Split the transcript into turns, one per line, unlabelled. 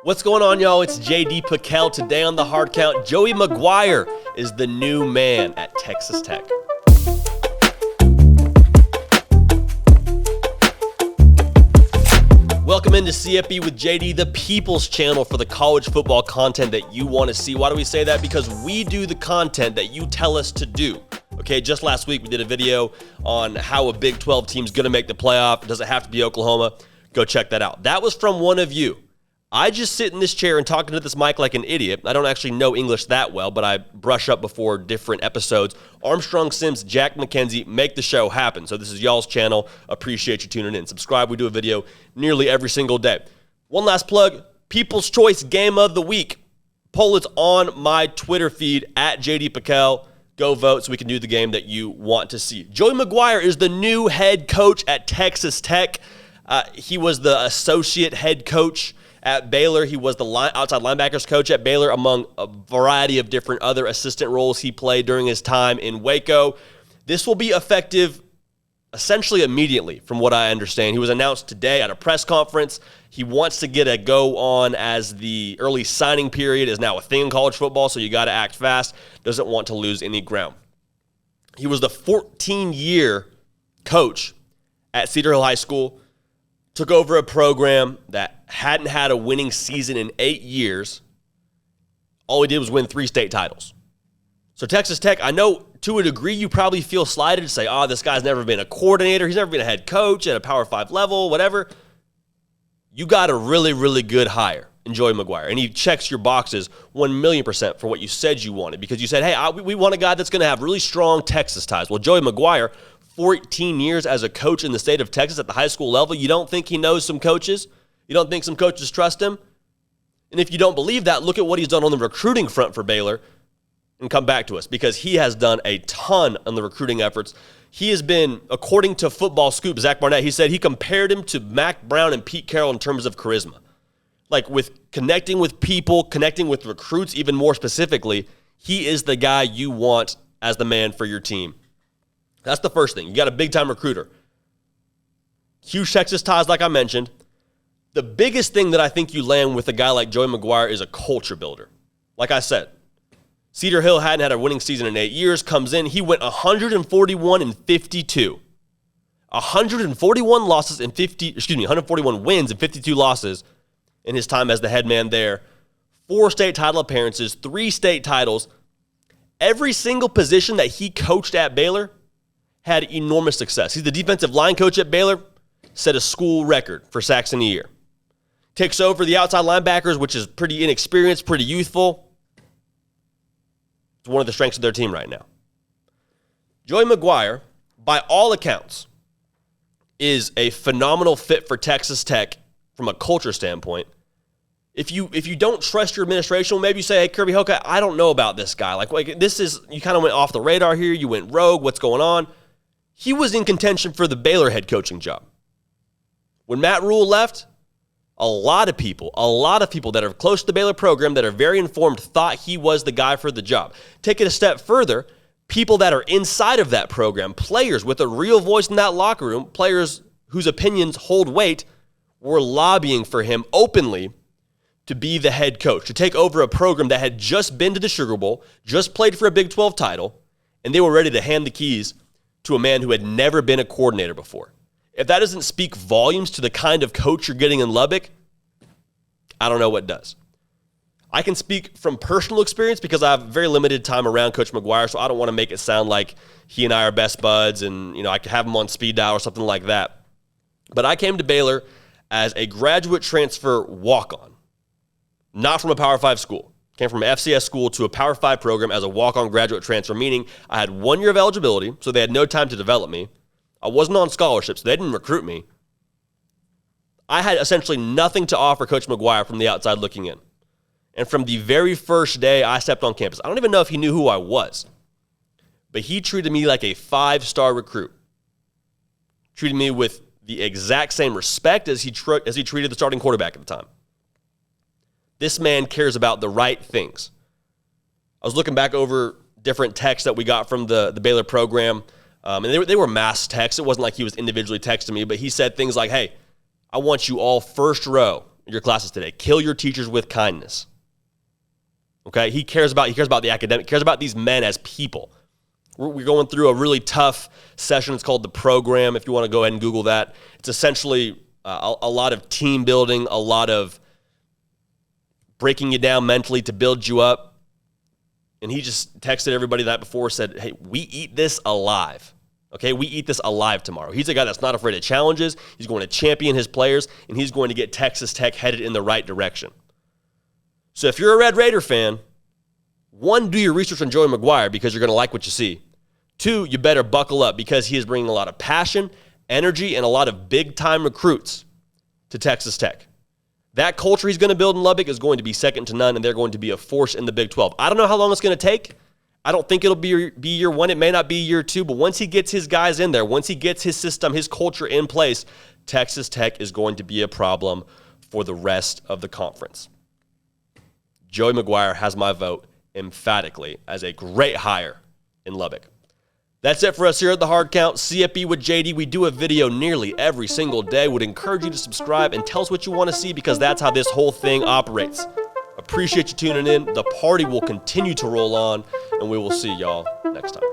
What's going on, y'all? It's JD Pickell. Today on the Hard Count, Joey McGuire is the new man at Texas Tech. Welcome into CFB with JD, the people's channel for the college football content that you want to see. Why do we say that? Because we do the content that you tell us to do. Okay, just last week we did a video on how a Big 12 team's going to make the playoff. Does it have to be Oklahoma? Go check that out. That was from one of you. I just sit in this chair and talking to this mic like an idiot. I don't actually know English that well, but I brush up before different episodes. Armstrong Sims, Jack McKenzie make the show happen. So this is y'all's channel. Appreciate you tuning in. Subscribe. We do a video nearly every single day. One last plug, People's Choice Game of the Week. Poll is on my Twitter feed, at JD Pickell. Go vote so we can do the game that you want to see. Joey McGuire is the new head coach at Texas Tech. He was the associate head coach at Baylor. He was the outside linebackers coach at Baylor, among a variety of different other assistant roles he played during his time in Waco. This will be effective essentially immediately, from what I understand. He was announced today at a press conference. He wants to get a go on as the early signing period is now a thing in college football, so you got to act fast. Doesn't want to lose any ground. He was the 14-year coach at Cedar Hill High School. Took over a program that hadn't had a winning season in 8 years. All he did was win 3 state titles. So Texas Tech, I know to a degree you probably feel slighted to say, this guy's never been a coordinator. He's never been a head coach at a Power 5 level, whatever. You got a really, really good hire in Joey McGuire. And he checks your boxes 1,000,000% for what you said you wanted. Because you said, hey, we want a guy that's going to have really strong Texas ties. Well, Joey McGuire, 14 years as a coach in the state of Texas at the high school level. You don't think he knows some coaches? You don't think some coaches trust him? And if you don't believe that, look at what he's done on the recruiting front for Baylor and come back to us, because he has done a ton on the recruiting efforts. He has been, according to Football Scoop, Zach Barnett, he said he compared him to Mac Brown and Pete Carroll in terms of charisma. Like with connecting with people, connecting with recruits even more specifically, he is the guy you want as the man for your team. That's the first thing. You got a big-time recruiter. Huge Texas ties, like I mentioned. The biggest thing that I think you land with a guy like Joey McGuire is a culture builder. Like I said, Cedar Hill hadn't had a winning season in 8 years. Comes in, he went 141-52. 141 wins and 52 losses in his time as the head man there. 4 state title appearances, 3 state titles. Every single position that he coached at Baylor had enormous success. He's the defensive line coach at Baylor, set a school record for sacks in a year. Takes over the outside linebackers, which is pretty inexperienced, pretty youthful. It's one of the strengths of their team right now. Joey McGuire, by all accounts, is a phenomenal fit for Texas Tech from a culture standpoint. If you don't trust your administration, well, maybe you say, hey, Kirby Hoka, I don't know about this guy. Like this is, you kind of went off the radar here. You went rogue. What's going on? He was in contention for the Baylor head coaching job. When Matt Rule left, a lot of people that are close to the Baylor program that are very informed thought he was the guy for the job. Take it a step further, people that are inside of that program, players with a real voice in that locker room, players whose opinions hold weight, were lobbying for him openly to be the head coach, to take over a program that had just been to the Sugar Bowl, just played for a Big 12 title, and they were ready to hand the keys to a man who had never been a coordinator before. If that doesn't speak volumes to the kind of coach you're getting in Lubbock, I don't know what does. I can speak from personal experience because I have very limited time around Coach McGuire, so I don't want to make it sound like he and I are best buds and I could have him on speed dial or something like that. But I came to Baylor as a graduate transfer walk-on, not from a Power 5 school. Came from an FCS school to a Power 5 program as a walk-on graduate transfer, meaning I had 1 year of eligibility, so they had no time to develop me. I wasn't on scholarship, so they didn't recruit me. I had essentially nothing to offer Coach McGuire from the outside looking in. And from the very first day I stepped on campus, I don't even know if he knew who I was, but he treated me like a 5-star recruit. Treated me with the exact same respect as he treated the starting quarterback at the time. This man cares about the right things. I was looking back over different texts that we got from the Baylor program, and they were mass texts. It wasn't like he was individually texting me, but he said things like, hey, I want you all first row. your classes today. Kill your teachers with kindness. Okay? He cares about the academic, cares about these men as people. We're going through a really tough session. It's called The Program, if you want to go ahead and Google that. It's essentially a lot of team building, a lot of breaking you down mentally to build you up. And he just texted everybody that before, said, hey, we eat this alive. Okay, we eat this alive tomorrow. He's a guy that's not afraid of challenges. He's going to champion his players, and he's going to get Texas Tech headed in the right direction. So if you're a Red Raider fan, one, do your research on Joey McGuire because you're going to like what you see. Two, you better buckle up because he is bringing a lot of passion, energy, and a lot of big-time recruits to Texas Tech. That culture he's going to build in Lubbock is going to be second to none, and they're going to be a force in the Big 12. I don't know how long it's going to take. I don't think it'll be year one. It may not be year two, but once he gets his guys in there, once he gets his system, his culture in place, Texas Tech is going to be a problem for the rest of the conference. Joey McGuire has my vote emphatically as a great hire in Lubbock. That's it for us here at The Hard Count. CFB with JD. We do a video nearly every single day. Would encourage you to subscribe and tell us what you want to see because that's how this whole thing operates. Appreciate you tuning in. The party will continue to roll on, and we will see y'all next time.